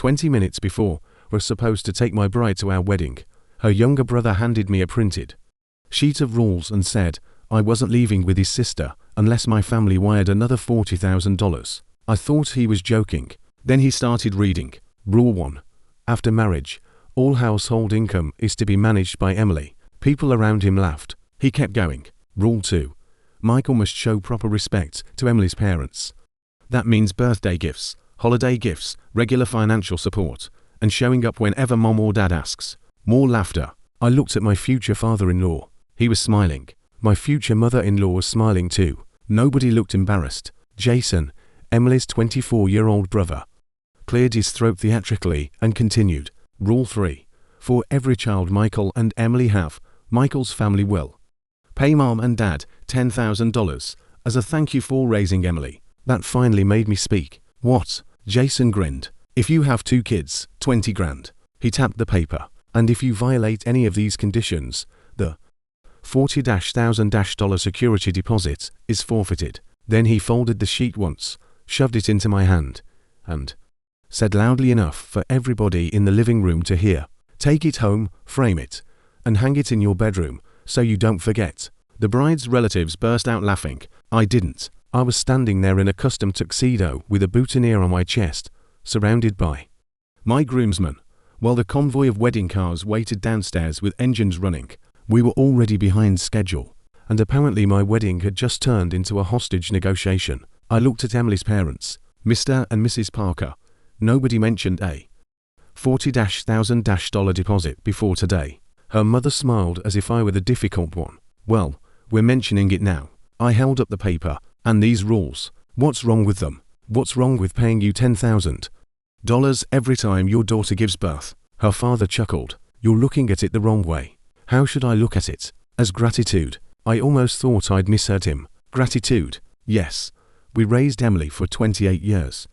20 minutes before we're supposed to take my bride to our wedding, her younger brother handed me a printed sheet of rules and said I wasn't leaving with his sister unless my family wired another $40,000. I thought he was joking. Then he started reading. Rule 1. After marriage, all household income is to be managed by Emily. People around him laughed. He kept going. Rule 2. Michael must show proper respect to Emily's parents. That means birthday gifts, holiday gifts, regular financial support, and showing up whenever mom or dad asks. More laughter. I looked at my future father-in-law. He was smiling. My future mother-in-law was smiling too. Nobody looked embarrassed. Jason, Emily's 24-year-old brother, cleared his throat theatrically and continued. Rule 3. For every child Michael and Emily have, Michael's family will pay mom and dad $10,000 as a thank you for raising Emily. That finally made me speak. What? Jason grinned. If you have 2 kids, 20 grand. He tapped the paper. And if you violate any of these conditions, the $40,000 security deposit is forfeited. Then he folded the sheet once, shoved it into my hand, and said loudly enough for everybody in the living room to hear, "Take it home, frame it, and hang it in your bedroom so you don't forget." The bride's relatives burst out laughing. I didn't. I was standing there in a custom tuxedo with a boutonniere on my chest, surrounded by my groomsmen, while the convoy of wedding cars waited downstairs with engines running. We were already behind schedule, and apparently my wedding had just turned into a hostage negotiation. I looked at Emily's parents, Mr. and Mrs. Parker. Nobody mentioned a $40,000 deposit before today. Her mother smiled as if I were the difficult one. Well, we're mentioning it now. I held up the paper. And these rules. What's wrong with them? What's wrong with paying you $10,000 every time your daughter gives birth? Her father chuckled. You're looking at it the wrong way. How should I look at it? As gratitude. I almost thought I'd misheard him. Gratitude. Yes. We raised Emily for 28 years.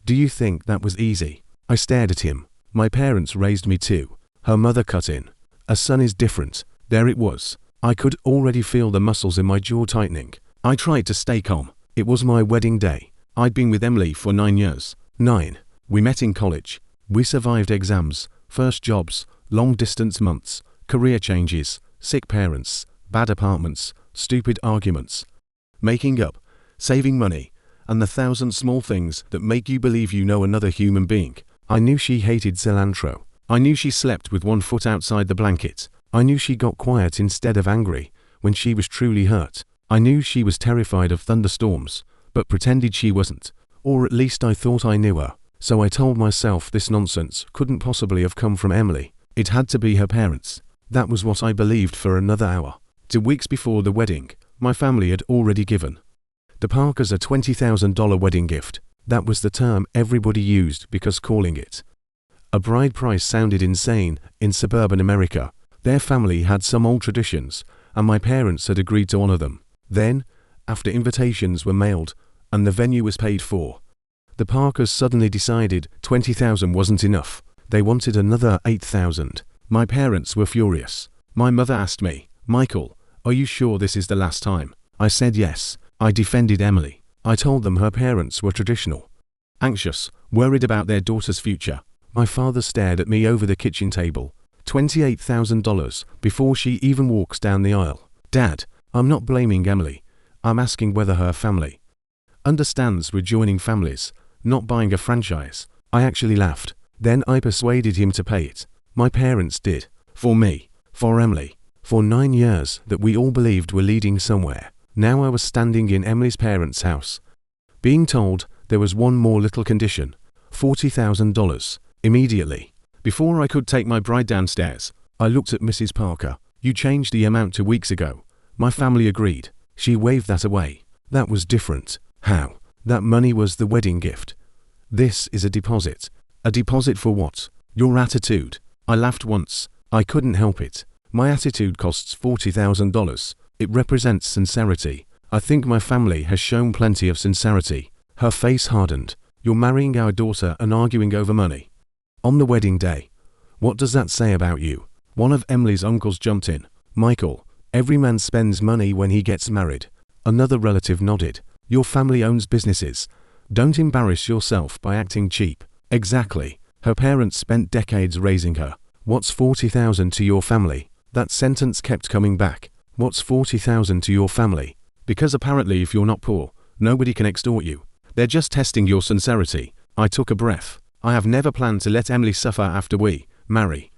Do you think that was easy? I stared at him. My parents raised me too. Her mother cut in. A son is different. There it was. I could already feel the muscles in my jaw tightening. I tried to stay calm. It was my wedding day. I'd been with Emily for 9 years. 9. We met in college. We survived exams, first jobs, long-distance months, career changes, sick parents, bad apartments, stupid arguments, making up, saving money, and the 1,000 small things that make you believe you know another human being. I knew she hated cilantro. I knew she slept with one foot outside the blanket. I knew she got quiet instead of angry when she was truly hurt. I knew she was terrified of thunderstorms, but pretended she wasn't. Or at least I thought I knew her. So I told myself this nonsense couldn't possibly have come from Emily. It had to be her parents. That was what I believed for another hour. 2 weeks before the wedding, my family had already given the Parkers a $20,000 wedding gift. That was the term everybody used because calling it a bride price sounded insane in suburban America. Their family had some old traditions, and my parents had agreed to honor them. Then, after invitations were mailed and the venue was paid for, the Parkers suddenly decided $20,000 wasn't enough. They wanted another $8,000. My parents were furious. My mother asked me, "Michael, are you sure this is the last time?" I said yes. I defended Emily. I told them her parents were traditional, anxious, worried about their daughter's future. My father stared at me over the kitchen table. $28,000 before she even walks down the aisle. Dad, I'm not blaming Emily. I'm asking whether her family understands we're joining families, not buying a franchise. I actually laughed. Then I persuaded him to pay it. My parents did. For me. For Emily. For 9 years that we all believed were leading somewhere. Now I was standing in Emily's parents' house, being told there was one more little condition. $40,000. Immediately. Before I could take my bride downstairs, I looked at Mrs. Parker. You changed the amount 2 weeks ago. My family agreed. She waved that away. That was different. How? That money was the wedding gift. This is a deposit. A deposit for what? Your attitude. I laughed once. I couldn't help it. My attitude costs $40,000. It represents sincerity. I think my family has shown plenty of sincerity. Her face hardened. You're marrying our daughter and arguing over money on the wedding day. What does that say about you? One of Emily's uncles jumped in. Michael, every man spends money when he gets married. Another relative nodded. Your family owns businesses. Don't embarrass yourself by acting cheap. Exactly. Her parents spent decades raising her. What's 40,000 to your family? That sentence kept coming back. What's 40,000 to your family? Because apparently if you're not poor, nobody can extort you. They're just testing your sincerity. I took a breath. I have never planned to let Emily suffer after we marry.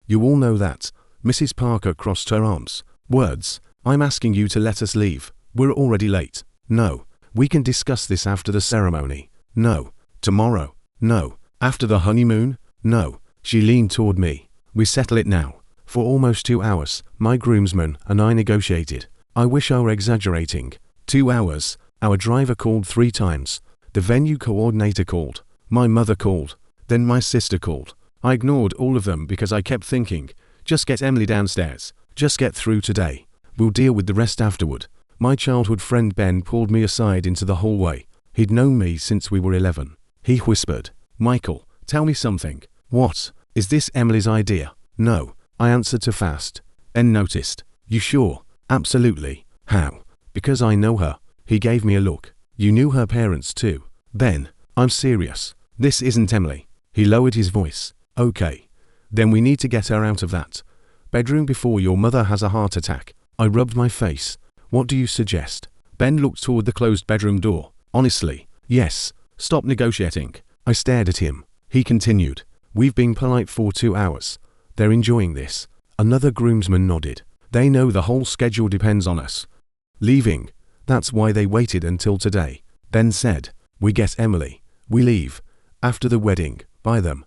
You all know that. Mrs. Parker crossed her arms. Words. I'm asking you to let us leave. We're already late. No. We can discuss this after the ceremony. No. Tomorrow. No. After the honeymoon? No. She leaned toward me. We settle it now. For almost 2 hours, my groomsman and I negotiated. I wish I were exaggerating. 2 hours. Our driver called 3 times. The venue coordinator called. My mother called. Then my sister called. I ignored all of them because I kept thinking, just get Emily downstairs. Just get through today. We'll deal with the rest afterward. My childhood friend Ben pulled me aside into the hallway. He'd known me since we were 11. He whispered, Michael, tell me something. What? Is this Emily's idea? No. I answered too fast. Ben noticed. You sure? Absolutely. How? Because I know her. He gave me a look. You knew her parents too. Ben, I'm serious. This isn't Emily. He lowered his voice. Okay. Then we need to get her out of that bedroom before your mother has a heart attack. I rubbed my face. What do you suggest? Ben looked toward the closed bedroom door. Honestly, yes. Stop negotiating. I stared at him. He continued. We've been polite for 2 hours. They're enjoying this. Another groomsman nodded. They know the whole schedule depends on us leaving. That's why they waited until today. Ben said, we get Emily. We leave. After the wedding, buy them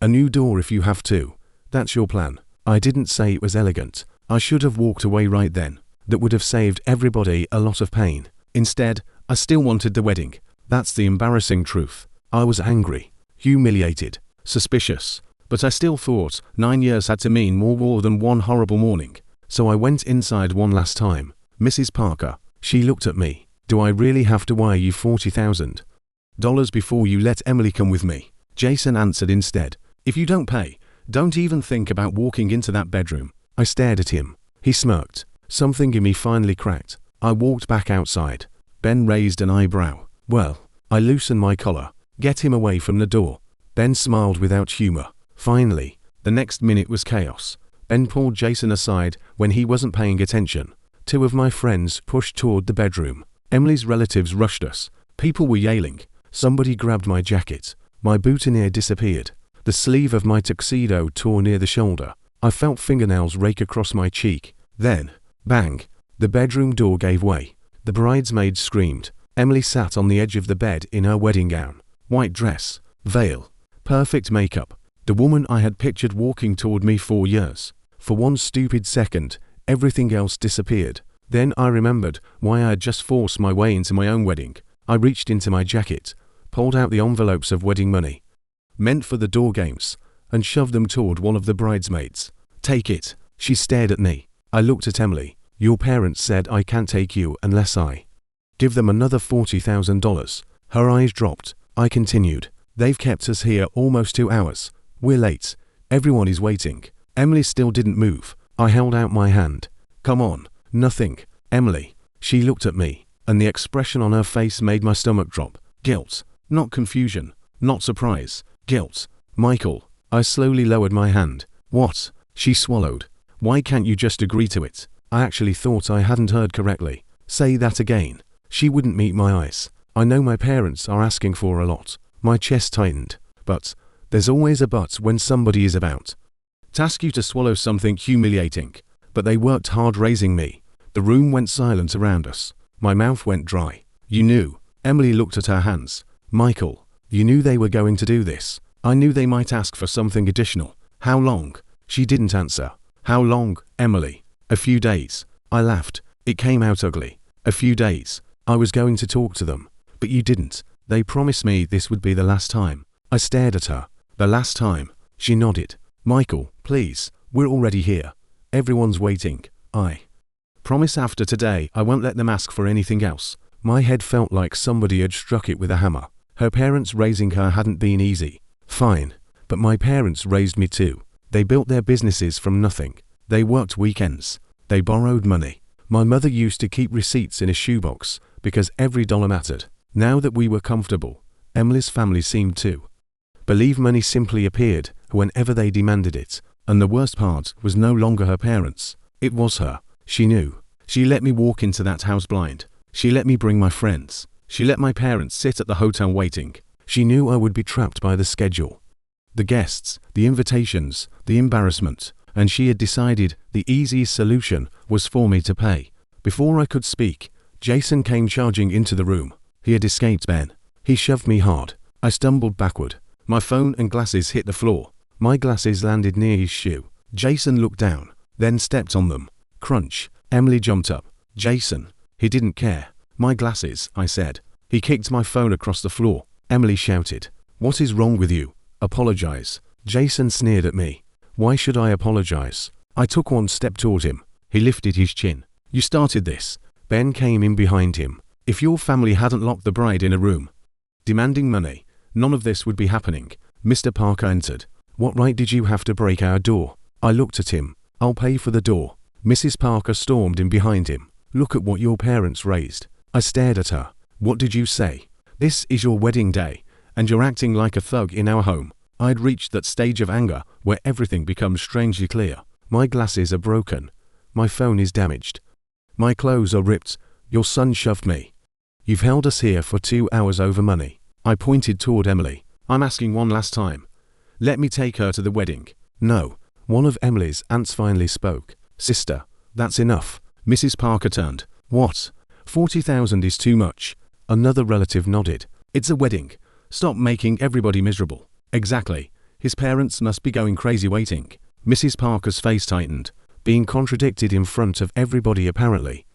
a new door if you have to. That's your plan. I didn't say it was elegant. I should have walked away right then. That would have saved everybody a lot of pain. Instead, I still wanted the wedding. That's the embarrassing truth. I was angry, humiliated, suspicious. But I still thought 9 years had to mean more than one horrible morning. So I went inside one last time. Mrs. Parker, she looked at me. Do I really have to wire you $40,000 before you let Emily come with me? Jason answered instead. If you don't pay, don't even think about walking into that bedroom. I stared at him. He smirked. Something in me finally cracked. I walked back outside. Ben raised an eyebrow. Well, I loosened my collar. Get him away from the door. Ben smiled without humor. Finally, the next minute was chaos. Ben pulled Jason aside when he wasn't paying attention. 2 of my friends pushed toward the bedroom. Emily's relatives rushed us. People were yelling. Somebody grabbed my jacket. My boutonniere disappeared. The sleeve of my tuxedo tore near the shoulder. I felt fingernails rake across my cheek. Then, bang, the bedroom door gave way. The bridesmaid screamed. Emily sat on the edge of the bed in her wedding gown. White dress, veil, perfect makeup. The woman I had pictured walking toward me for years. For one stupid second, everything else disappeared. Then I remembered why I had just forced my way into my own wedding. I reached into my jacket, pulled out the envelopes of wedding money, meant for the door games, and shoved them toward one of the bridesmaids. Take it. She stared at me. I looked at Emily. Your parents said I can't take you unless I give them another $40,000. Her eyes dropped. I continued. They've kept us here almost 2 hours. We're late. Everyone is waiting. Emily still didn't move. I held out my hand. Come on. Nothing. Emily. She looked at me, and the expression on her face made my stomach drop. Guilt. Not confusion. Not surprise. Guilt. Michael. I slowly lowered my hand. What? She swallowed. Why can't you just agree to it? I actually thought I hadn't heard correctly. Say that again. She wouldn't meet my eyes. I know my parents are asking for a lot. My chest tightened. But there's always a but when somebody is about to ask you to swallow something humiliating. But they worked hard raising me. The room went silent around us. My mouth went dry. You knew. Emily looked at her hands. Michael, you knew they were going to do this. I knew they might ask for something additional. How long? She didn't answer. How long, Emily? A few days. I laughed. It came out ugly. A few days. I was going to talk to them. But you didn't. They promised me this would be the last time. I stared at her. The last time. She nodded. Michael, please. We're already here. Everyone's waiting. I promise after today I won't let them ask for anything else. My head felt like somebody had struck it with a hammer. Her parents raising her hadn't been easy. Fine. But my parents raised me too. They built their businesses from nothing. They worked weekends. They borrowed money. My mother used to keep receipts in a shoebox because every dollar mattered. Now that we were comfortable, Emily's family seemed to Believe money simply appeared whenever they demanded it, and the worst part was no longer her parents. It was her. She knew. She let me walk into that house blind. She let me bring my friends. She let my parents sit at the hotel waiting. She knew I would be trapped by the schedule, the guests, the invitations, the embarrassment, and she had decided the easiest solution was for me to pay. Before I could speak, Jason came charging into the room. He had escaped Ben. He shoved me hard. I stumbled backward. My phone and glasses hit the floor. My glasses landed near his shoe. Jason looked down, then stepped on them. Crunch. Emily jumped up. Jason. He didn't care. My glasses, I said. He kicked my phone across the floor. Emily shouted. What is wrong with you? Apologize. Jason sneered at me. Why should I apologize? I took one step toward him. He lifted his chin. You started this. Ben came in behind him. If your family hadn't locked the bride in a room, demanding money, none of this would be happening. Mr. Parker entered. What right did you have to break our door? I looked at him. I'll pay for the door. Mrs. Parker stormed in behind him. Look at what your parents raised. I stared at her. What did you say? This is your wedding day, and you're acting like a thug in our home. I'd reached that stage of anger where everything becomes strangely clear. My glasses are broken. My phone is damaged. My clothes are ripped. Your son shoved me. You've held us here for 2 hours over money. I pointed toward Emily. I'm asking one last time. Let me take her to the wedding. No. One of Emily's aunts finally spoke. Sister, that's enough. Mrs. Parker turned. What? 40,000 is too much. Another relative nodded. It's a wedding. Stop making everybody miserable. Exactly. His parents must be going crazy waiting. Mrs. Parker's face tightened. Being contradicted in front of everybody apparently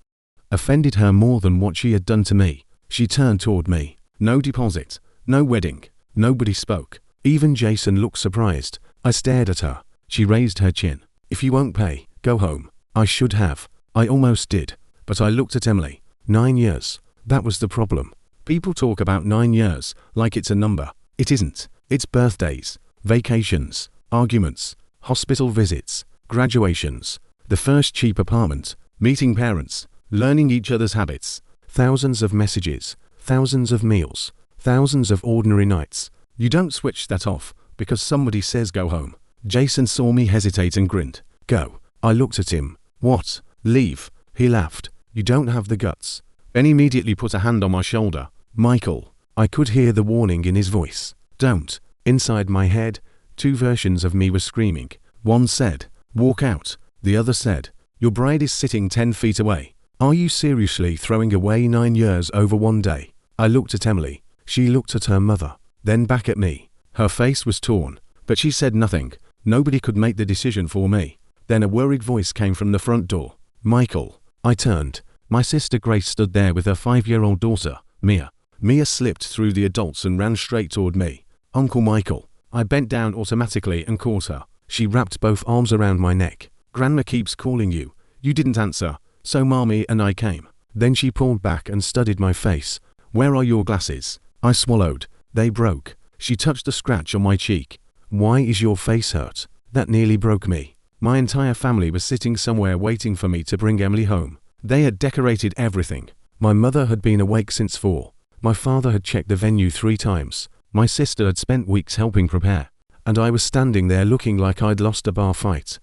offended her more than what she had done to me. She turned toward me. No deposit. No wedding. Nobody spoke. Even Jason looked surprised. I stared at her. She raised her chin. If you won't pay, go home. I should have. I almost did. But I looked at Emily. 9 years. That was the problem. People talk about 9 years like it's a number. It isn't. It's birthdays, vacations, arguments, hospital visits, graduations, the first cheap apartment, meeting parents, learning each other's habits, thousands of messages, thousands of meals, thousands of ordinary nights. You don't switch that off because somebody says go home. Jason saw me hesitate and grinned. Go. I looked at him. What? Leave. He laughed. You don't have the guts. Ben immediately put a hand on my shoulder. Michael. I could hear the warning in his voice. Don't. Inside my head, 2 versions of me were screaming. One said, walk out. The other said, your bride is sitting 10 feet away. Are you seriously throwing away 9 years over one day? I looked at Emily. She looked at her mother. Then back at me. Her face was torn, but she said nothing. Nobody could make the decision for me. Then a worried voice came from the front door. Michael. I turned. My sister Grace stood there with her 5-year-old daughter, Mia. Mia slipped through the adults and ran straight toward me. Uncle Michael. I bent down automatically and caught her. She wrapped both arms around my neck. Grandma keeps calling you. You didn't answer, so Mommy and I came. Then she pulled back and studied my face. Where are your glasses? I swallowed. They broke. She touched a scratch on my cheek. Why is your face hurt? That nearly broke me. My entire family was sitting somewhere waiting for me to bring Emily home. They had decorated everything. My mother had been awake since 4. My father had checked the venue 3 times. My sister had spent weeks helping prepare. And I was standing there looking like I'd lost a bar fight.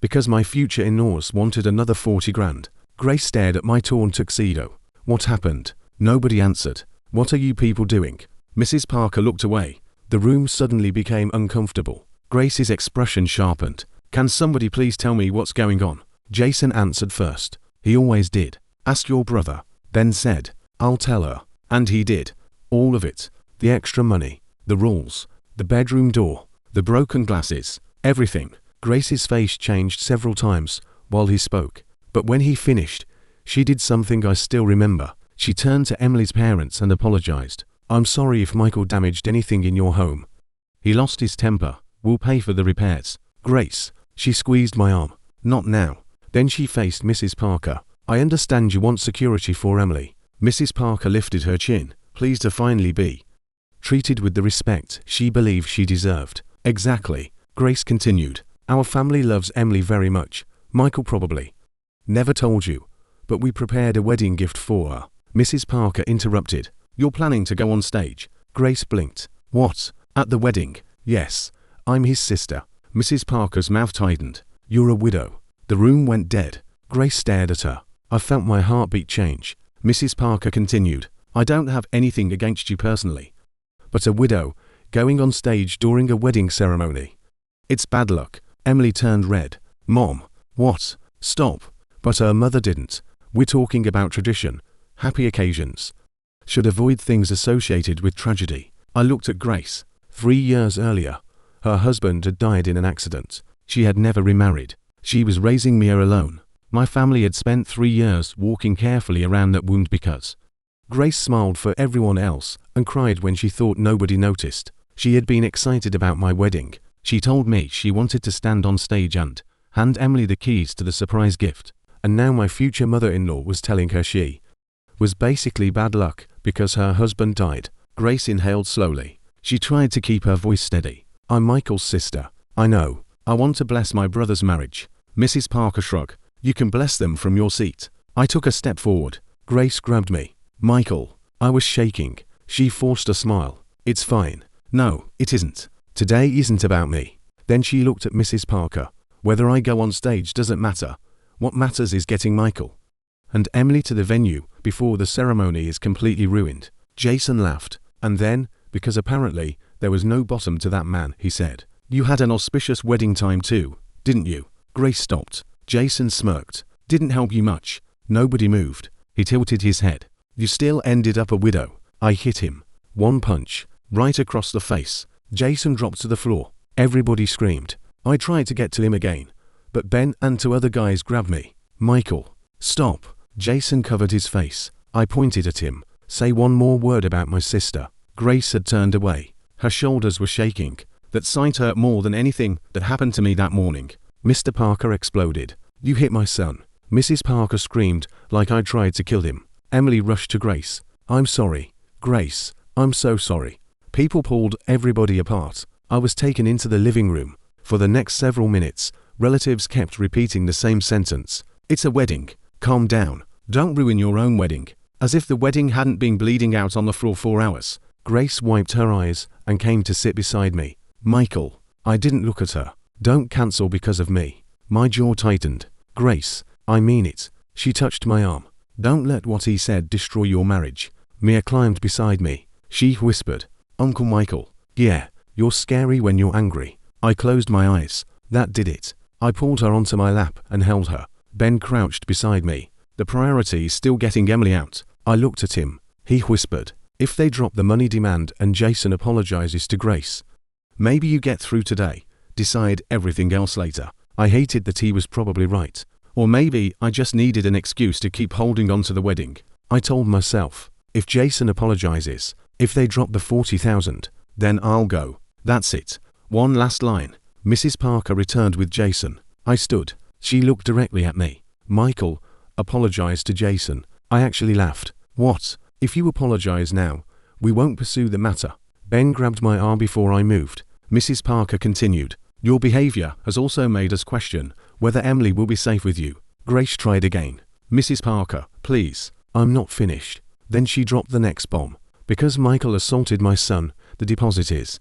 Because my future in-laws wanted another 40 grand. Grace stared at my torn tuxedo. What happened? Nobody answered. What are you people doing? Mrs. Parker looked away. The room suddenly became uncomfortable. Grace's expression sharpened. Can somebody please tell me what's going on? Jason answered first. He always did. Ask your brother. Then said, I'll tell her. And he did. All of it. The extra money. The rules. The bedroom door. The broken glasses. Everything. Grace's face changed several times while he spoke. But when he finished, she did something I still remember. She turned to Emily's parents and apologized. I'm sorry if Michael damaged anything in your home. He lost his temper. We'll pay for the repairs. Grace. She squeezed my arm. Not now. Then she faced Mrs. Parker. I understand you want security for Emily. Mrs. Parker lifted her chin, pleased to finally be treated with the respect she believed she deserved. Exactly. Grace continued. Our family loves Emily very much. Michael probably never told you, but we prepared a wedding gift for her. Mrs. Parker interrupted. You're planning to go on stage? Grace blinked. What? At the wedding? Yes, I'm his sister. Mrs. Parker's mouth tightened. You're a widow. The room went dead. Grace stared at her. I felt my heartbeat change. Mrs. Parker continued, I don't have anything against you personally. But a widow, going on stage during a wedding ceremony. It's bad luck. Emily turned red. Mom, what? Stop. But her mother didn't. We're talking about tradition. Happy occasions. Should avoid things associated with tragedy. I looked at Grace. 3 years earlier, her husband had died in an accident. She had never remarried. She was raising me alone. My family had spent 3 years walking carefully around that wound because. Grace smiled for everyone else and cried when she thought nobody noticed. She had been excited about my wedding. She told me she wanted to stand on stage and hand Emily the keys to the surprise gift. And now my future mother-in-law was telling her she was basically bad luck because her husband died. Grace inhaled slowly. She tried to keep her voice steady. I'm Michael's sister. I know. I want to bless my brother's marriage. Mrs. Parker shrugged. You can bless them from your seat. I took a step forward. Grace grabbed me. Michael. I was shaking. She forced a smile. It's fine. No, it isn't. Today isn't about me. Then she looked at Mrs. Parker. Whether I go on stage doesn't matter. What matters is getting Michael and Emily to the venue before the ceremony is completely ruined. Jason laughed. And then, because apparently there was no bottom to that man, he said, You had an auspicious wedding time too, didn't you? Grace stopped. Jason smirked. Didn't help you much. Nobody moved. He tilted his head. You still ended up a widow. I hit him. One punch. Right across the face. Jason dropped to the floor. Everybody screamed. I tried to get to him again, but Ben and 2 other guys grabbed me. Michael. Stop. Jason covered his face. I pointed at him. Say one more word about my sister. Grace had turned away. Her shoulders were shaking. That sight hurt more than anything that happened to me that morning. Mr. Parker exploded. You hit my son. Mrs. Parker screamed like I tried to kill him. Emily rushed to Grace. I'm sorry. Grace, I'm so sorry. People pulled everybody apart. I was taken into the living room. For the next several minutes, relatives kept repeating the same sentence. It's a wedding. Calm down. Don't ruin your own wedding. As if the wedding hadn't been bleeding out on the floor 4 hours. Grace wiped her eyes and came to sit beside me. Michael. I didn't look at her. Don't cancel because of me. My jaw tightened. Grace, I mean it. She touched my arm. Don't let what he said destroy your marriage. Mia climbed beside me. She whispered. Uncle Michael. Yeah, you're scary when you're angry. I closed my eyes. That did it. I pulled her onto my lap and held her. Ben crouched beside me. The priority is still getting Emily out. I looked at him. He whispered. If they drop the money demand and Jason apologizes to Grace, maybe you get through today. Decide everything else later. I hated that he was probably right. Or maybe I just needed an excuse to keep holding on to the wedding. I told myself, if Jason apologizes, if they drop the 40,000, then I'll go. That's it. One last line. Mrs. Parker returned with Jason. I stood. She looked directly at me. Michael apologized to Jason. I actually laughed. What? If you apologize now, we won't pursue the matter. Ben grabbed my arm before I moved. Mrs. Parker continued. Your behavior has also made us question whether Emily will be safe with you. Grace tried again. Mrs. Parker, please. I'm not finished. Then she dropped the next bomb. Because Michael assaulted my son, the deposit is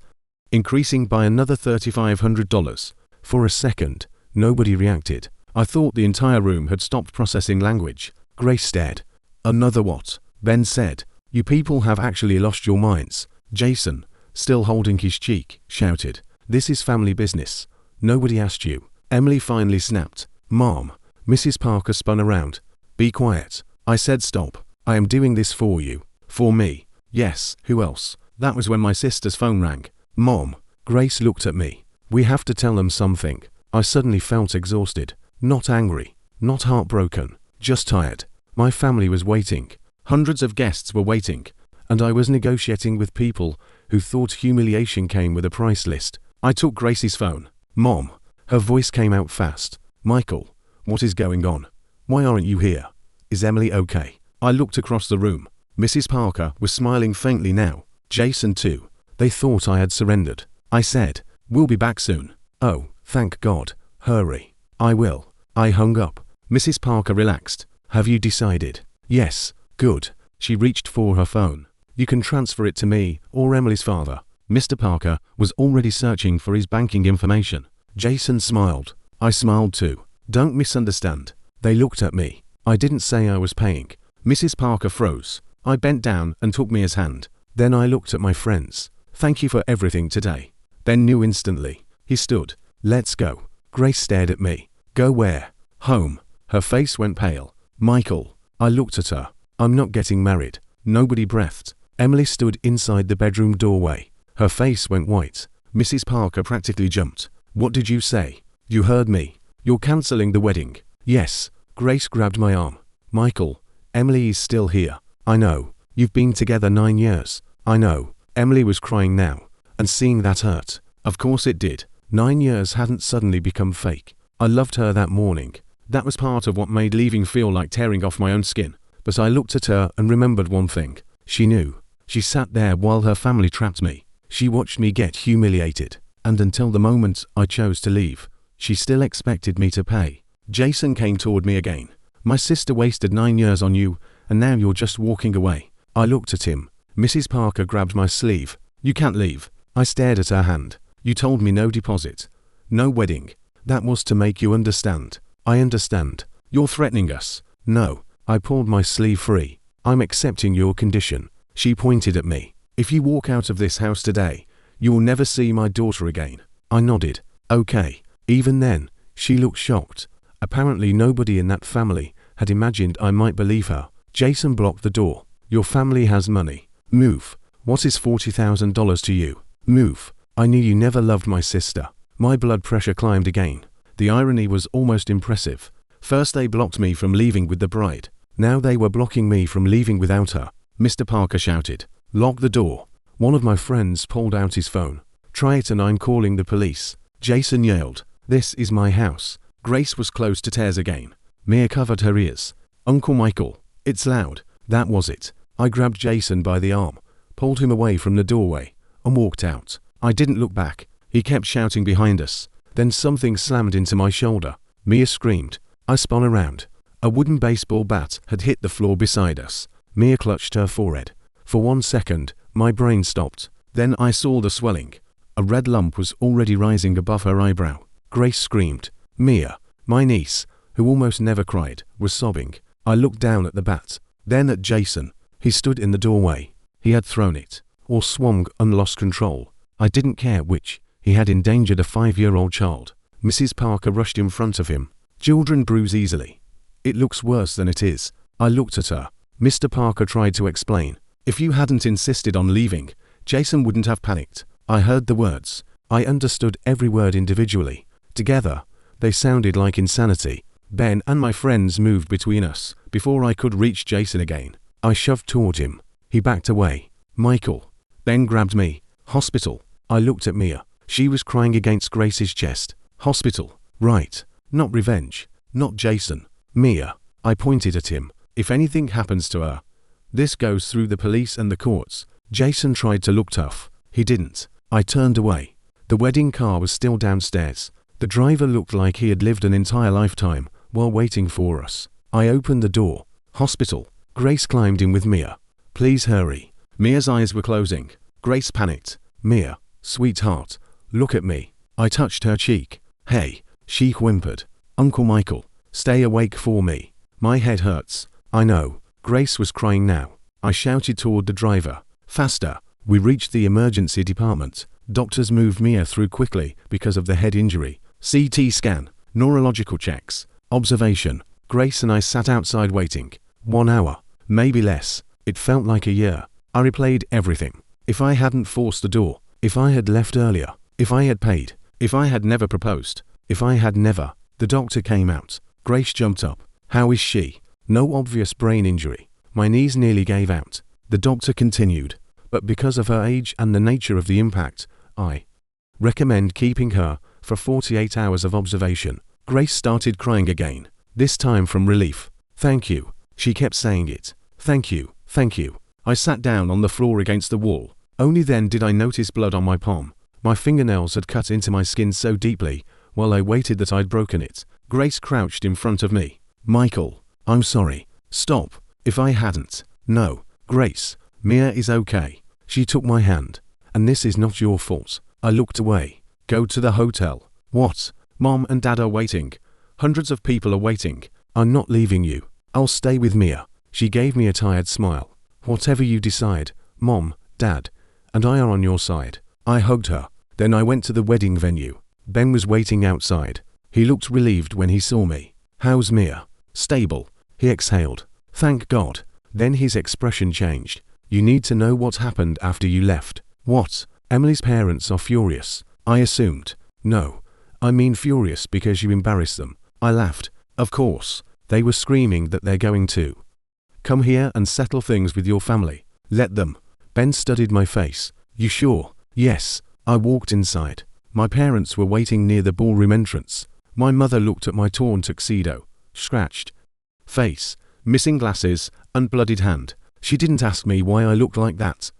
increasing by another $3,500. For a second, nobody reacted. I thought the entire room had stopped processing language. Grace stared. Another what? Ben said. You people have actually lost your minds. Jason, still holding his cheek, shouted. This is family business. Nobody asked you. Emily finally snapped. Mom. Mrs. Parker spun around. Be quiet. I said stop. I am doing this for you. For me. Yes, who else? That was when my sister's phone rang. Mom. Grace looked at me. We have to tell them something. I suddenly felt exhausted. Not angry. Not heartbroken. Just tired. My family was waiting. Hundreds of guests were waiting. And I was negotiating with people who thought humiliation came with a price list. I took Gracie's phone. Mom. Her voice came out fast. Michael. What is going on? Why aren't you here? Is Emily okay? I looked across the room. Mrs. Parker was smiling faintly now. Jason too. They thought I had surrendered. I said, we'll be back soon. Oh, thank God. Hurry. I will. I hung up. Mrs. Parker relaxed. Have you decided? Yes. Good. She reached for her phone. You can transfer it to me or Emily's father. Mr. Parker was already searching for his banking information. Jason smiled. I smiled too. Don't misunderstand. They looked at me. I didn't say I was paying. Mrs. Parker froze. I bent down and took Mia's hand. Then I looked at my friends. Thank you for everything today. Then knew instantly. He stood. Let's go. Grace stared at me. Go where? Home. Her face went pale. Michael. I looked at her. I'm not getting married. Nobody breathed. Emily stood inside the bedroom doorway. Her face went white. Mrs. Parker practically jumped. What did you say? You heard me. You're cancelling the wedding. Yes. Grace grabbed my arm. Michael. Emily is still here. I know. You've been together 9 years. I know. Emily was crying now. And seeing that hurt. Of course it did. 9 years hadn't suddenly become fake. I loved her that morning. That was part of what made leaving feel like tearing off my own skin. But I looked at her and remembered one thing. She knew. She sat there while her family trapped me. She watched me get humiliated. And until the moment I chose to leave, she still expected me to pay. Jason came toward me again. My sister wasted 9 years on you, and now you're just walking away. I looked at him. Mrs. Parker grabbed my sleeve. You can't leave. I stared at her hand. You told me no deposit. No wedding. That was to make you understand. I understand. You're threatening us. No. I pulled my sleeve free. I'm accepting your condition. She pointed at me. If you walk out of this house today, you will never see my daughter again. I nodded. Okay. Even then, she looked shocked. Apparently nobody in that family had imagined I might believe her. Jason blocked the door. Your family has money. Move. What is $40,000 to you? Move. I knew you never loved my sister. My blood pressure climbed again. The irony was almost impressive. First they blocked me from leaving with the bride. Now they were blocking me from leaving without her. Mr. Parker shouted. Lock the door. One of my friends pulled out his phone. Try it and I'm calling the police. Jason yelled. This is my house. Grace was close to tears again. Mia covered her ears. Uncle Michael. It's loud. That was it. I grabbed Jason by the arm, pulled him away from the doorway, and walked out. I didn't look back. He kept shouting behind us. Then something slammed into my shoulder. Mia screamed. I spun around. A wooden baseball bat had hit the floor beside us. Mia clutched her forehead. For 1 second, my brain stopped. Then I saw the swelling. A red lump was already rising above her eyebrow. Grace screamed. Mia, my niece, who almost never cried, was sobbing. I looked down at the bat, then at Jason. He stood in the doorway. He had thrown it, or swung and lost control. I didn't care which. He had endangered a 5-year-old child. Mrs. Parker rushed in front of him. Children bruise easily. It looks worse than it is. I looked at her. Mr. Parker tried to explain. If you hadn't insisted on leaving, Jason wouldn't have panicked. I heard the words. I understood every word individually. Together, they sounded like insanity. Ben and my friends moved between us before I could reach Jason again. I shoved toward him. He backed away. Michael. Ben grabbed me. Hospital. I looked at Mia. She was crying against Grace's chest. Hospital. Right. Not revenge. Not Jason. Mia. I pointed at him. If anything happens to her, this goes through the police and the courts. Jason tried to look tough. He didn't. I turned away. The wedding car was still downstairs. The driver looked like he had lived an entire lifetime while waiting for us. I opened the door. Hospital. Grace climbed in with Mia. Please hurry. Mia's eyes were closing. Grace panicked. Mia, sweetheart, look at me. I touched her cheek. Hey, she whimpered. Uncle Michael, stay awake for me. My head hurts. I know. Grace was crying now. I shouted toward the driver. Faster. We reached the emergency department. Doctors moved Mia through quickly because of the head injury. CT scan, neurological checks, observation. Grace and I sat outside waiting. 1 hour, maybe less. It felt like a year. I replayed everything. If I hadn't forced the door, if I had left earlier, if I had paid, if I had never proposed, if I had never. The doctor came out. Grace jumped up. How is she? No obvious brain injury. My knees nearly gave out. The doctor continued. But because of her age and the nature of the impact, I recommend keeping her for 48 hours of observation. Grace started crying again, this time from relief. Thank you. She kept saying it. Thank you, thank you. I sat down on the floor against the wall. Only then did I notice blood on my palm. My fingernails had cut into my skin so deeply while I waited that I'd broken it. Grace crouched in front of me. Michael, I'm sorry. Stop. If I hadn't. No. Grace. Mia is okay. She took my hand. And this is not your fault. I looked away. Go to the hotel. What? Mom and Dad are waiting. Hundreds of people are waiting. I'm not leaving you. I'll stay with Mia. She gave me a tired smile. Whatever you decide, Mom, Dad, and I are on your side. I hugged her. Then I went to the wedding venue. Ben was waiting outside. He looked relieved when he saw me. How's Mia? Stable. He exhaled. Thank God. Then his expression changed. You need to know what happened after you left. What? Emily's parents are furious. I assumed. No. I mean furious because you embarrassed them. I laughed. Of course. They were screaming that they're going to come here and settle things with your family. Let them. Ben studied my face. You sure? Yes. I walked inside. My parents were waiting near the ballroom entrance. My mother looked at my torn tuxedo, scratched face, missing glasses, and bloodied hand. She didn't ask me why I looked like that.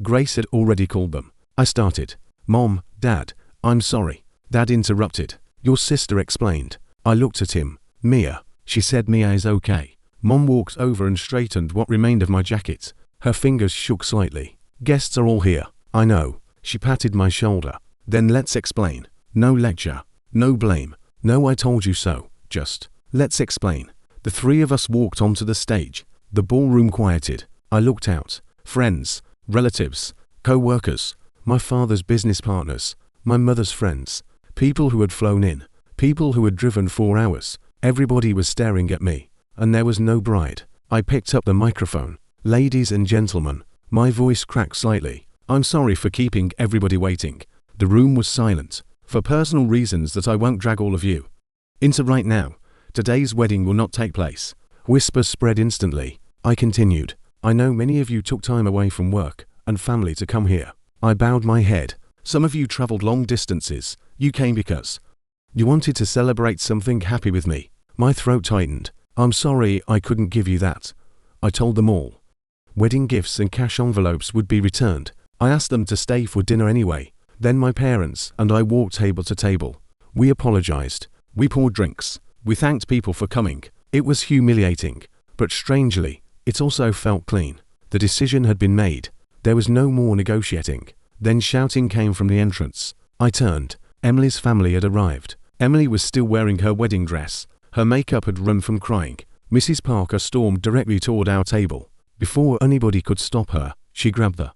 Grace had already called them. I started. Mom, Dad, I'm sorry. Dad interrupted. Your sister explained. I looked at him. Mia. She said Mia is okay. Mom walked over and straightened what remained of my jacket. Her fingers shook slightly. Guests are all here. I know. She patted my shoulder. Then let's explain. No lecture. No blame. No I told you so. Just, let's explain. The three of us walked onto the stage. The ballroom quieted. I looked out. Friends, relatives, co-workers, my father's business partners, my mother's friends, people who had flown in, people who had driven 4 hours. Everybody was staring at me. And there was no bride. I picked up the microphone. Ladies and gentlemen, my voice cracked slightly. I'm sorry for keeping everybody waiting. The room was silent, for personal reasons that I won't drag all of you into right now. Today's wedding will not take place. Whispers spread instantly. I continued. I know many of you took time away from work and family to come here. I bowed my head. Some of you traveled long distances. You came because you wanted to celebrate something happy with me. My throat tightened. I'm sorry I couldn't give you that. I told them all. Wedding gifts and cash envelopes would be returned. I asked them to stay for dinner anyway. Then my parents and I walked table to table. We apologized. We poured drinks. We thanked people for coming. It was humiliating. But strangely, it also felt clean. The decision had been made. There was no more negotiating. Then shouting came from the entrance. I turned. Emily's family had arrived. Emily was still wearing her wedding dress. Her makeup had run from crying. Mrs. Parker stormed directly toward our table. Before anybody could stop her, she grabbed the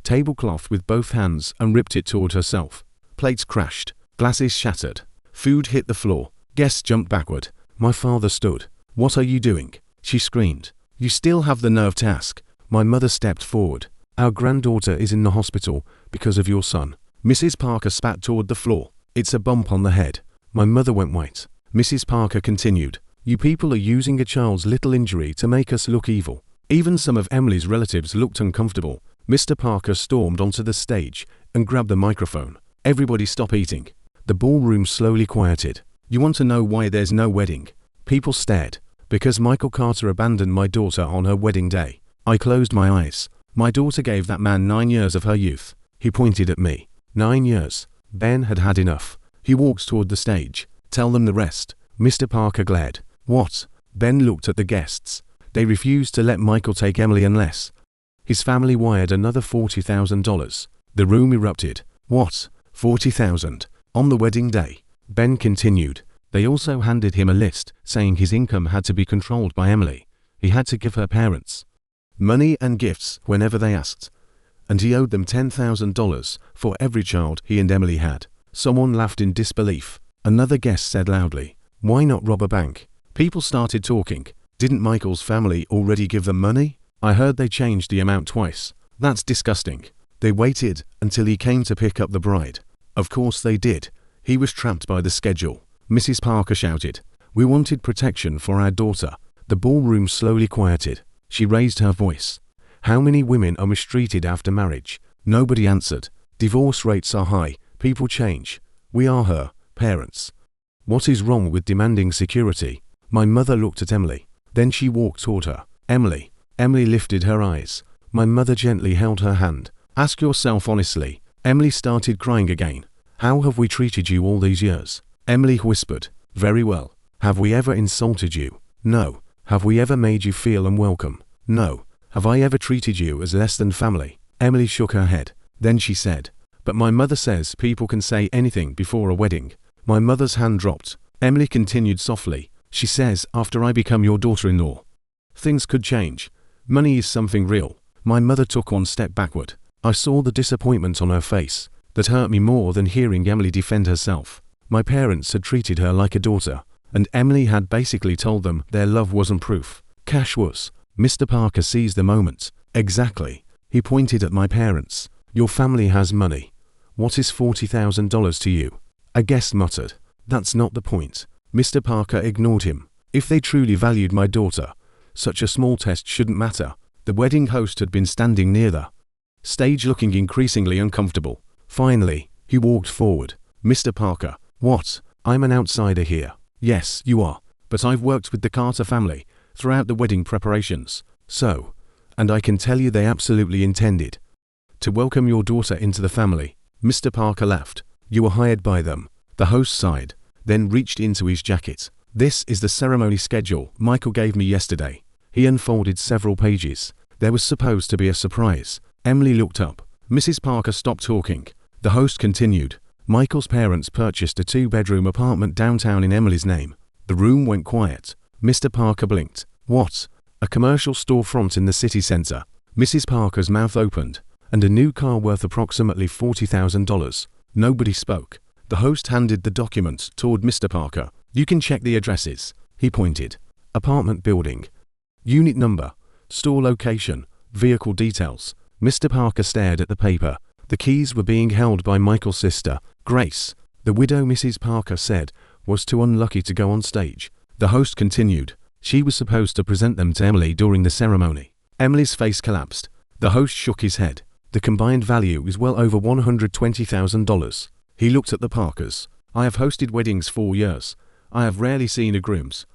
tablecloth with both hands and ripped it toward herself. Plates crashed. Glasses shattered. Food hit the floor. Guests jumped backward. My father stood. What are you doing? She screamed. You still have the nerve to ask. My mother stepped forward. Our granddaughter is in the hospital because of your son. Mrs. Parker spat toward the floor. It's a bump on the head. My mother went white. Mrs. Parker continued. You people are using a child's little injury to make us look evil. Even some of Emily's relatives looked uncomfortable. Mr. Parker stormed onto the stage and grabbed the microphone. Everybody stop eating. The ballroom slowly quieted. You want to know why there's no wedding? People stared. Because Michael Carter abandoned my daughter on her wedding day. I closed my eyes. My daughter gave that man 9 years of her youth. He pointed at me. 9 years. Ben had had enough. He walked toward the stage. Tell them the rest. Mr. Parker glared. What? Ben looked at the guests. They refused to let Michael take Emily unless his family wired another $40,000. The room erupted. What? 40,000? On the wedding day? Ben continued. They also handed him a list saying his income had to be controlled by Emily. He had to give her parents money and gifts whenever they asked. And he owed them $10,000 for every child he and Emily had. Someone laughed in disbelief. Another guest said loudly, why not rob a bank? People started talking. Didn't Michael's family already give them money? I heard they changed the amount twice. That's disgusting. They waited until he came to pick up the bride. Of course they did. He was trapped by the schedule. Mrs. Parker shouted. We wanted protection for our daughter. The ballroom slowly quieted. She raised her voice. How many women are mistreated after marriage? Nobody answered. Divorce rates are high. People change. We are her parents. What is wrong with demanding security? My mother looked at Emily. Then she walked toward her. Emily. Emily lifted her eyes. My mother gently held her hand. Ask yourself honestly. Emily started crying again. How have we treated you all these years? Emily whispered. Very well. Have we ever insulted you? No. Have we ever made you feel unwelcome? No. Have I ever treated you as less than family? Emily shook her head. Then she said, "But my mother says people can say anything before a wedding." My mother's hand dropped. Emily continued softly, "She says after I become your daughter-in-law, things could change. Money is something real." My mother took one step backward. I saw the disappointment on her face. That hurt me more than hearing Emily defend herself. My parents had treated her like a daughter, and Emily had basically told them their love wasn't proof. Cash was. Mr. Parker seized the moment. "Exactly." He pointed at my parents. "Your family has money. What is $40,000 to you?" A guest muttered. "That's not the point." Mr. Parker ignored him. "If they truly valued my daughter, such a small test shouldn't matter." The wedding host had been standing near the stage looking increasingly uncomfortable. Finally, he walked forward. "Mr. Parker, what? I'm an outsider here." "Yes, you are, but I've worked with the Carter family throughout the wedding preparations, and I can tell you they absolutely intended to welcome your daughter into the family." Mr. Parker laughed. "You were hired by them." The host sighed, then reached into his jacket. "This is the ceremony schedule Michael gave me yesterday." He unfolded several pages. There was supposed to be a surprise. Emily looked up. Mrs. Parker stopped talking. The host continued. "Michael's parents purchased a 2-bedroom apartment downtown in Emily's name." The room went quiet. Mr. Parker blinked. "What? A commercial storefront in the city center?" Mrs. Parker's mouth opened. "And a new car worth approximately $40,000. Nobody spoke. The host handed the document toward Mr. Parker. "You can check the addresses." He pointed. "Apartment building. Unit number. Store location. Vehicle details." Mr. Parker stared at the paper. The keys were being held by Michael's sister, Grace. The widow, Mrs. Parker said, was too unlucky to go on stage. The host continued. She was supposed to present them to Emily during the ceremony. Emily's face collapsed. The host shook his head. "The combined value is well over $120,000. He looked at the Parkers. "I have hosted weddings 4 years. I have rarely seen a groom's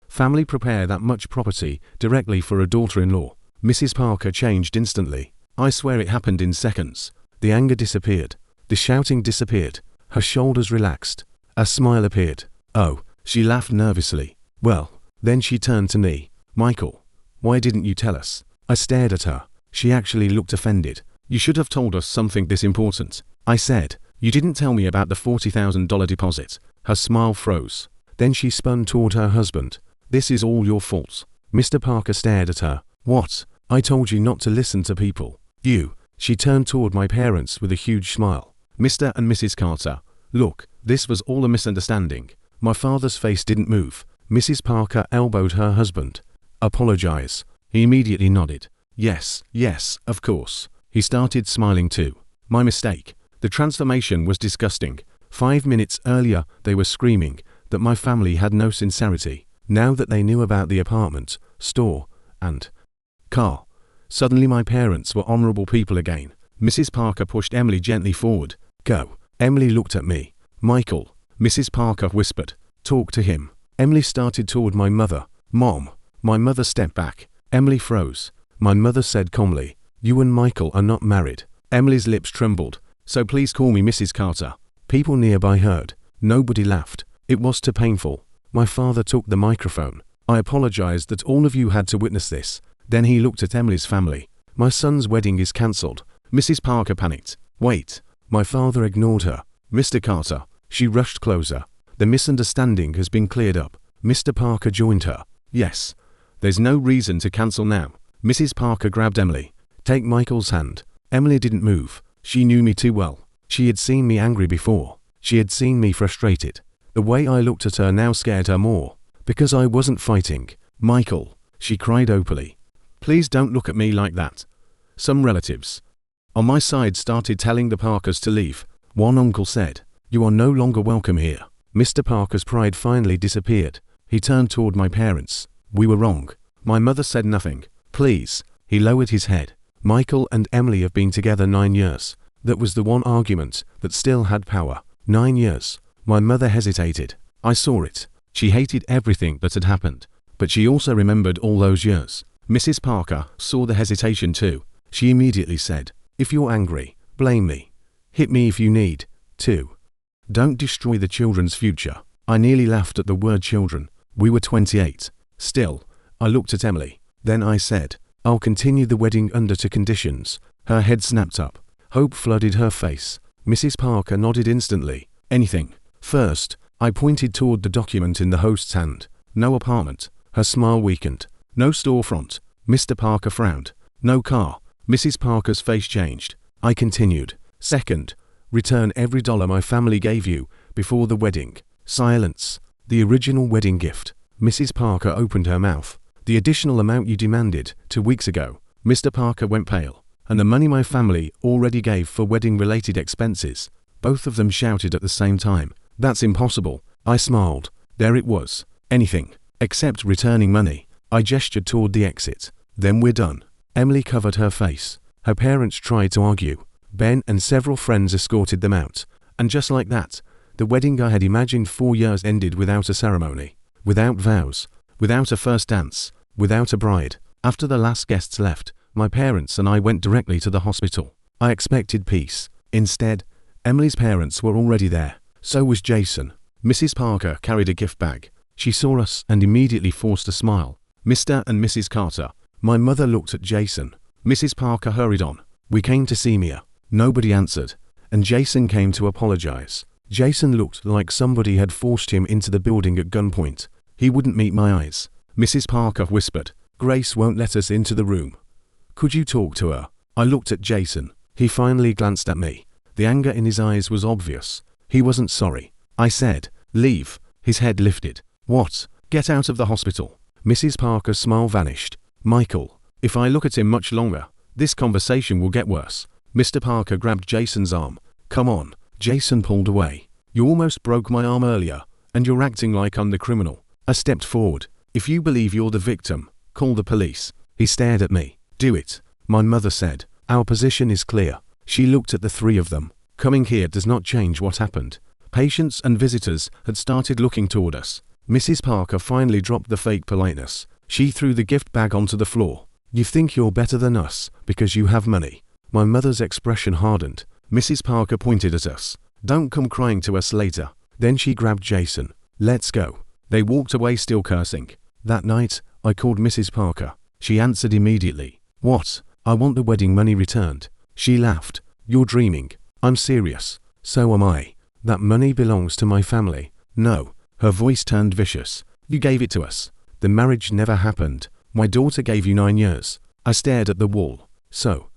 family prepare that much property directly for a daughter-in-law." Mrs. Parker changed instantly. "I swear it happened in seconds." The anger disappeared. The shouting disappeared. Her shoulders relaxed. A smile appeared. "Oh," she laughed nervously. "Well." Then she turned to me. "Michael, why didn't you tell us?" I stared at her. She actually looked offended. "You should have told us something this important," I said. "You didn't tell me about the $40,000 deposit." Her smile froze. Then she spun toward her husband. "This is all your fault." Mr. Parker stared at her. "What? I told you not to listen to people." "You." She turned toward my parents with a huge smile. "Mr. and Mrs. Carter, look, this was all a misunderstanding." My father's face didn't move. Mrs. Parker elbowed her husband. "Apologize." He immediately nodded. Yes, of course." He started smiling too. "My mistake. The transformation was disgusting. 5 minutes earlier, they were screaming that my family had no sincerity. Now that they knew about the apartment, store, and car, suddenly my parents were honorable people again." Mrs. Parker pushed Emily gently forward. "Go." Emily looked at me. "Michael," Mrs. Parker whispered. "Talk to him." Emily started toward my mother. "Mom." My mother stepped back. Emily froze. My mother said calmly, "You and Michael are not married." Emily's lips trembled. "So please call me Mrs. Carter." People nearby heard. Nobody laughed. It was too painful. My father took the microphone. "I apologize that all of you had to witness this." Then he looked at Emily's family. "My son's wedding is cancelled." Mrs. Parker panicked. "Wait." My father ignored her. "Mr. Carter." She rushed closer. "The misunderstanding has been cleared up." Mr. Parker joined her. "Yes. There's no reason to cancel now." Mrs. Parker grabbed Emily. "Take Michael's hand." Emily didn't move. She knew me too well. She had seen me angry before. She had seen me frustrated. The way I looked at her now scared her more. Because I wasn't fighting. "Michael," she cried openly. "Please don't look at me like that." Some relatives on my side started telling the Parkers to leave. One uncle said, "You are no longer welcome here." Mr. Parker's pride finally disappeared. He turned toward my parents. "We were wrong." My mother said nothing. "Please." He lowered his head. "Michael and Emily have been together 9 years. That was the one argument that still had power. 9 years. My mother hesitated. I saw it. She hated everything that had happened. But she also remembered all those years. Mrs. Parker saw the hesitation too. She immediately said, "If you're angry, blame me. Hit me if you need to. Don't destroy the children's future." I nearly laughed at the word children. We were 28. Still, I looked at Emily. Then I said, "I'll continue the wedding under 2 conditions." Her head snapped up. Hope flooded her face. Mrs. Parker nodded instantly. Anything. First, I pointed toward the document in the host's hand. No apartment. Her smile weakened. No storefront. Mr. Parker frowned. No car. Mrs. Parker's face changed. I continued. Second, return every dollar my family gave you before the wedding. Silence. The original wedding gift. Mrs. Parker opened her mouth. The additional amount you demanded 2 weeks ago. Mr. Parker went pale. And the money my family already gave for wedding-related expenses. Both of them shouted at the same time. That's impossible. I smiled. There it was. Anything. Except returning money. I gestured toward the exit. Then we're done. Emily covered her face. Her parents tried to argue. Ben and several friends escorted them out. And just like that, the wedding I had imagined 4 years ended without a ceremony. Without vows. Without a first dance. Without a bride. After the last guests left, my parents and I went directly to the hospital. I expected peace. Instead, Emily's parents were already there. So was Jason. Mrs. Parker carried a gift bag. She saw us and immediately forced a smile. Mr. and Mrs. Carter. My mother looked at Jason. Mrs. Parker hurried on. We came to see Mia. Nobody answered. And Jason came to apologize. Jason looked like somebody had forced him into the building at gunpoint. He wouldn't meet my eyes. Mrs. Parker whispered, Grace won't let us into the room. Could you talk to her? I looked at Jason. He finally glanced at me. The anger in his eyes was obvious. He wasn't sorry. I said, leave. His head lifted. What? Get out of the hospital. Mrs. Parker's smile vanished. Michael, if I look at him much longer, this conversation will get worse. Mr. Parker grabbed Jason's arm. Come on. Jason pulled away. You almost broke my arm earlier, and you're acting like I'm the criminal. I stepped forward. If you believe you're the victim, call the police. He stared at me. Do it. My mother said. Our position is clear. She looked at the three of them. Coming here does not change what happened. Patients and visitors had started looking toward us. Mrs. Parker finally dropped the fake politeness. She threw the gift bag onto the floor. You think you're better than us because you have money. My mother's expression hardened. Mrs. Parker pointed at us. Don't come crying to us later. Then she grabbed Jason. Let's go. They walked away still cursing. That night, I called Mrs. Parker. She answered immediately. What? I want the wedding money returned. She laughed. You're dreaming. I'm serious. So am I. That money belongs to my family. No. Her voice turned vicious. You gave it to us. The marriage never happened. My daughter gave you 9 years. I stared at the wall. So,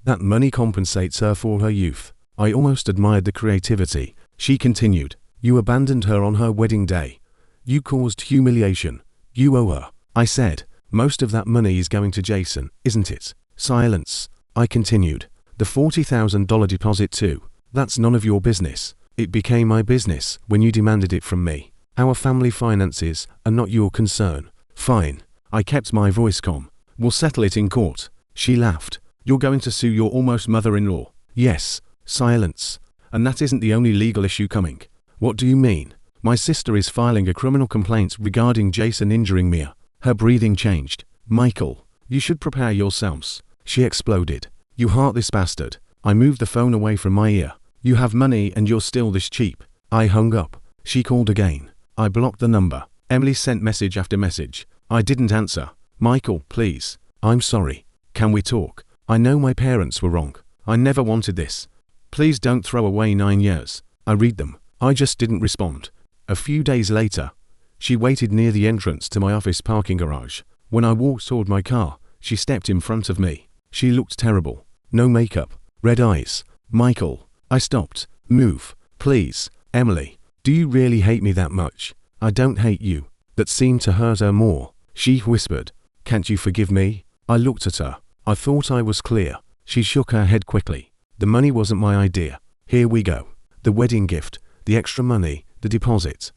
that money compensates her for her youth. I almost admired the creativity. She continued. You abandoned her on her wedding day. You caused humiliation. You owe her. I said. Most of that money is going to Jason, isn't it? Silence. I continued. The $40,000 deposit too. That's none of your business. It became my business when you demanded it from me. Our family finances are not your concern. Fine. I kept my voice calm. We'll settle it in court. She laughed. You're going to sue your almost mother-in-law. Yes. Silence. And that isn't the only legal issue coming. What do you mean? My sister is filing a criminal complaint regarding Jason injuring Mia. Her breathing changed. Michael, you should prepare yourselves. She exploded. You heartless bastard. I moved the phone away from my ear. You have money and you're still this cheap. I hung up. She called again. I blocked the number. Emily sent message after message. I didn't answer. Michael, please. I'm sorry. Can we talk? I know my parents were wrong. I never wanted this. Please don't throw away 9 years. I read them. I just didn't respond. A few days later, she waited near the entrance to my office parking garage. When I walked toward my car, she stepped in front of me. She looked terrible. No makeup. Red eyes. Michael. I stopped. Move. Please. Emily. Do you really hate me that much? I don't hate you. That seemed to hurt her more. She whispered. Can't you forgive me? I looked at her. I thought I was clear. She shook her head quickly. The money wasn't my idea. Here we go. The wedding gift, the extra money, the deposit.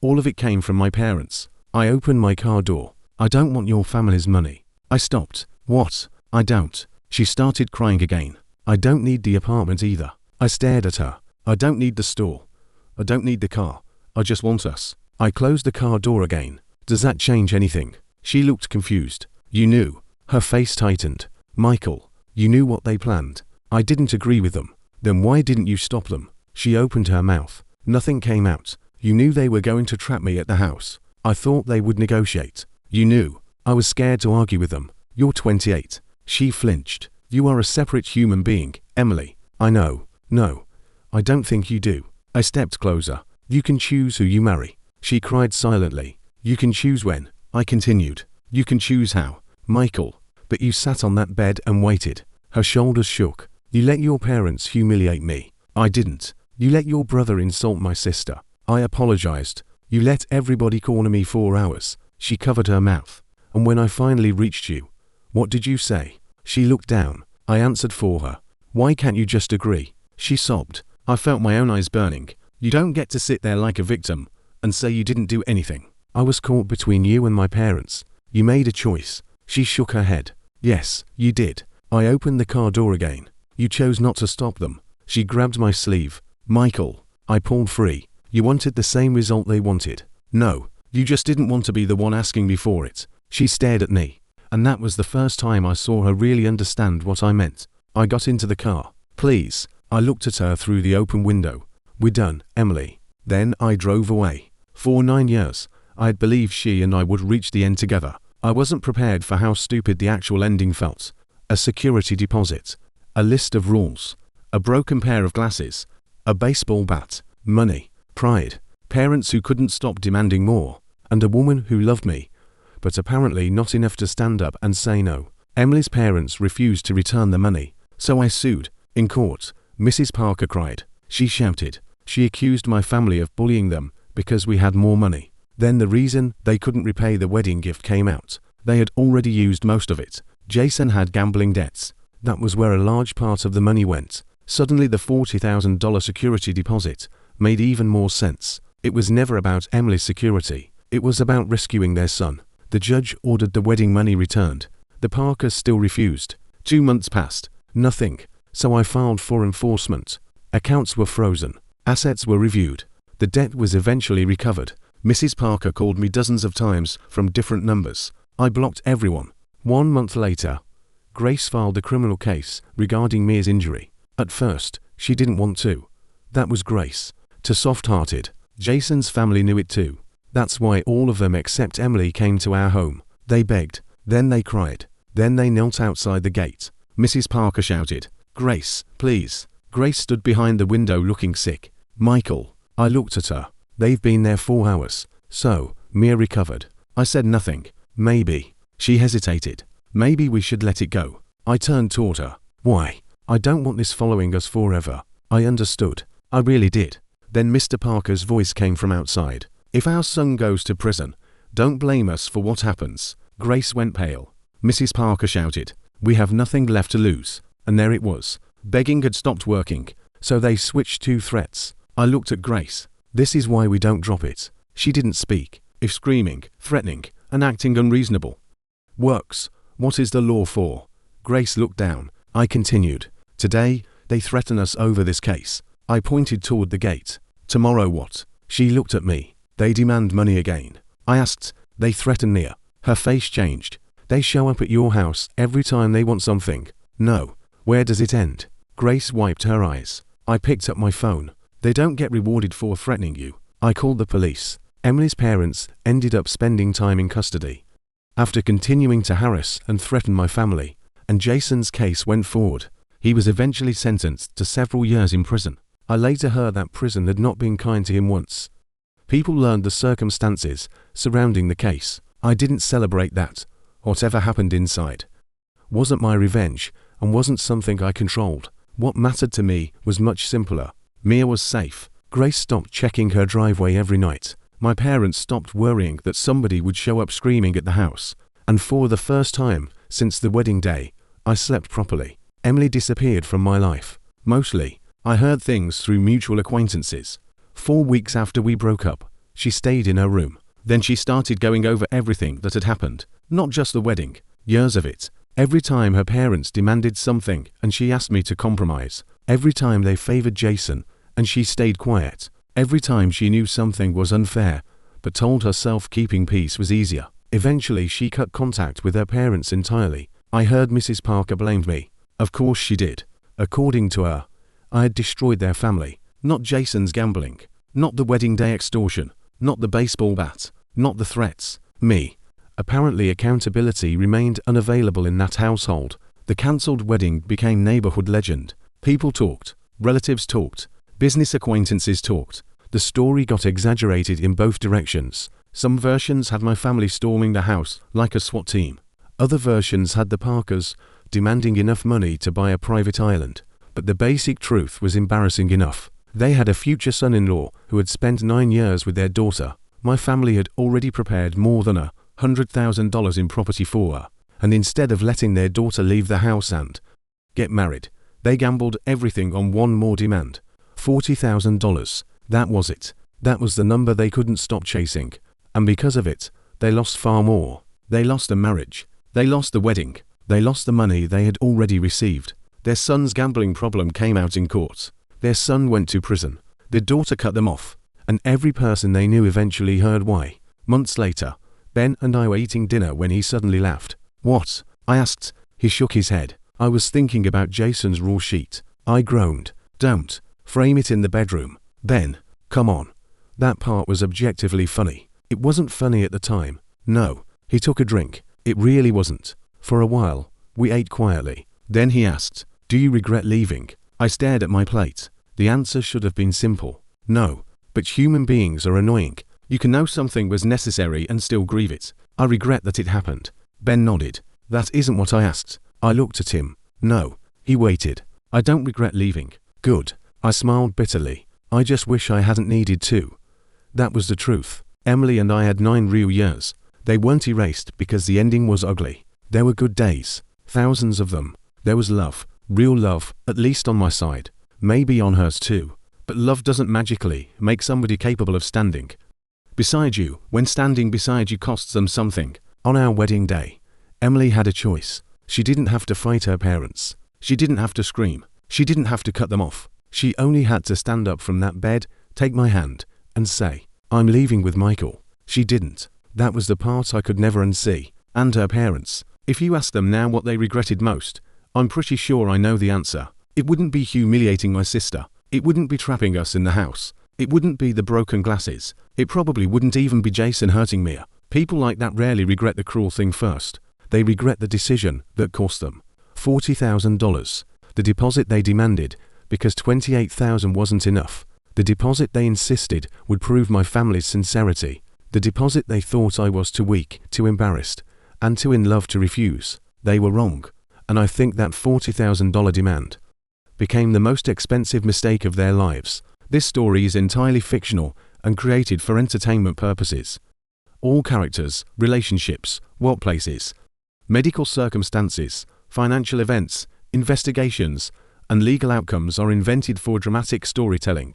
All of it came from my parents. I opened my car door. I don't want your family's money. I stopped. What? I don't. She started crying again. I don't need the apartment either. I stared at her. I don't need the store. I don't need the car. I just want us. I closed the car door again. Does that change anything? She looked confused. You knew. Her face tightened. Michael, you knew what they planned. I didn't agree with them. Then why didn't you stop them? She opened her mouth. Nothing came out. You knew they were going to trap me at the house. I thought they would negotiate. You knew. I was scared to argue with them. You're 28. She flinched. You are a separate human being, Emily. I know. No. I don't think you do. I stepped closer. You can choose who you marry. She cried silently. You can choose when. I continued. You can choose how. Michael. But you sat on that bed and waited. Her shoulders shook. You let your parents humiliate me. I didn't. You let your brother insult my sister. I apologized. You let everybody corner me 4 hours. She covered her mouth. And when I finally reached you, what did you say? She looked down. I answered for her. Why can't you just agree? She sobbed. I felt my own eyes burning. You don't get to sit there like a victim and say you didn't do anything. I was caught between you and my parents. You made a choice. She shook her head. Yes, you did. I opened the car door again. You chose not to stop them. She grabbed my sleeve. Michael. I pulled free. You wanted the same result they wanted. No, you just didn't want to be the one asking me for it. She stared at me. And that was the first time I saw her really understand what I meant. I got into the car. Please. I looked at her through the open window. We're done, Emily. Then I drove away. For 9 years, I had believed she and I would reach the end together. I wasn't prepared for how stupid the actual ending felt. A security deposit. A list of rules. A broken pair of glasses. A baseball bat. Money. Pride. Parents who couldn't stop demanding more. And a woman who loved me, but apparently not enough to stand up and say no. Emily's parents refused to return the money, so I sued. In court, Mrs. Parker cried. She shouted. She accused my family of bullying them because we had more money. Then the reason they couldn't repay the wedding gift came out. They had already used most of it. Jason had gambling debts. That was where a large part of the money went. Suddenly the $40,000 security deposit made even more sense. It was never about Emily's security. It was about rescuing their son. The judge ordered the wedding money returned. The Parkers still refused. 2 months passed. Nothing. So I filed for enforcement. Accounts were frozen. Assets were reviewed. The debt was eventually recovered. Mrs. Parker called me dozens of times from different numbers. I blocked everyone. 1 month later, Grace filed a criminal case regarding Mia's injury. At first, she didn't want to. That was Grace. Too soft-hearted. Jason's family knew it too. That's why all of them except Emily came to our home. They begged. Then they cried. Then they knelt outside the gate. Mrs. Parker shouted, Grace, please. Grace stood behind the window looking sick. Michael. I looked at her. They've been there 4 hours. So, Mia recovered. I said nothing. Maybe. She hesitated. Maybe we should let it go. I turned toward her. Why? I don't want this following us forever. I understood. I really did. Then Mr. Parker's voice came from outside. If our son goes to prison, don't blame us for what happens. Grace went pale. Mrs. Parker shouted, we have nothing left to lose. And there it was. Begging had stopped working, so they switched to threats. I looked at Grace. This is why we don't drop it. She didn't speak. If screaming, threatening, and acting unreasonable works, what is the law for? Grace looked down. I continued. Today, they threaten us over this case. I pointed toward the gate. Tomorrow what? She looked at me. They demand money again. I asked. They threaten Nia. Her face changed. They show up at your house every time they want something. No. Where does it end? Grace wiped her eyes. I picked up my phone. They don't get rewarded for threatening you. I called the police. Emily's parents ended up spending time in custody. After continuing to harass and threaten my family, and Jason's case went forward, he was eventually sentenced to several years in prison. I later heard that prison had not been kind to him once. People learned the circumstances surrounding the case. I didn't celebrate that. Whatever happened inside wasn't my revenge and wasn't something I controlled. What mattered to me was much simpler. Mia was safe. Grace stopped checking her driveway every night. My parents stopped worrying that somebody would show up screaming at the house. And for the first time since the wedding day, I slept properly. Emily disappeared from my life. Mostly, I heard things through mutual acquaintances. 4 weeks after we broke up, she stayed in her room. Then she started going over everything that had happened, not just the wedding, years of it. Every time her parents demanded something and she asked me to compromise. Every time they favored Jason and she stayed quiet. Every time she knew something was unfair, but told herself keeping peace was easier. Eventually she cut contact with her parents entirely. I heard Mrs. Parker blamed me. Of course she did. According to her, I had destroyed their family. Not Jason's gambling. Not the wedding day extortion. Not the baseball bat. Not the threats. Me. Apparently accountability remained unavailable in that household. The cancelled wedding became neighborhood legend. People talked, relatives talked, business acquaintances talked. The story got exaggerated in both directions. Some versions had my family storming the house like a SWAT team. Other versions had the Parkers demanding enough money to buy a private island. But the basic truth was embarrassing enough. They had a future son-in-law who had spent 9 years with their daughter. My family had already prepared more than $100,000 in property for her, and instead of letting their daughter leave the house and get married, they gambled everything on one more demand. $40,000. That was it. That was the number they couldn't stop chasing. And because of it, they lost far more. They lost the marriage. They lost the wedding. They lost the money they had already received. Their son's gambling problem came out in court. Their son went to prison. Their daughter cut them off. And every person they knew eventually heard why. Months later, Ben and I were eating dinner when he suddenly laughed. "What?" I asked. He shook his head. "I was thinking about Jason's rule sheet." I groaned. "Don't. Frame it in the bedroom. Ben, come on." That part was objectively funny. It wasn't funny at the time. No. He took a drink. It really wasn't. For a while, we ate quietly. Then he asked, "Do you regret leaving?" I stared at my plate. The answer should have been simple. No. But human beings are annoying. You can know something was necessary and still grieve it. "I regret that it happened." Ben nodded. "That isn't what I asked." I looked at him. "No." He waited. "I don't regret leaving." "Good." I smiled bitterly. "I just wish I hadn't needed to." That was the truth. Emily and I had 9 real years. They weren't erased because the ending was ugly. There were good days. Thousands of them. There was love. Real love, at least on my side. Maybe on hers too. But love doesn't magically make somebody capable of standing beside you when standing beside you costs them something. On our wedding day, Emily had a choice. She didn't have to fight her parents. She didn't have to scream. She didn't have to cut them off. She only had to stand up from that bed, take my hand, and say, "I'm leaving with Michael." She didn't. That was the part I could never unsee. And her parents. If you ask them now what they regretted most, I'm pretty sure I know the answer. It wouldn't be humiliating my sister. It wouldn't be trapping us in the house. It wouldn't be the broken glasses. It probably wouldn't even be Jason hurting me. People like that rarely regret the cruel thing first. They regret the decision that cost them $40,000. The deposit they demanded because $28,000 wasn't enough. The deposit they insisted would prove my family's sincerity. The deposit they thought I was too weak, too embarrassed, and too in love to refuse. They were wrong. And I think that $40,000 demand became the most expensive mistake of their lives. This story is entirely fictional and created for entertainment purposes. All characters, relationships, workplaces, medical circumstances, financial events, investigations, and legal outcomes are invented for dramatic storytelling.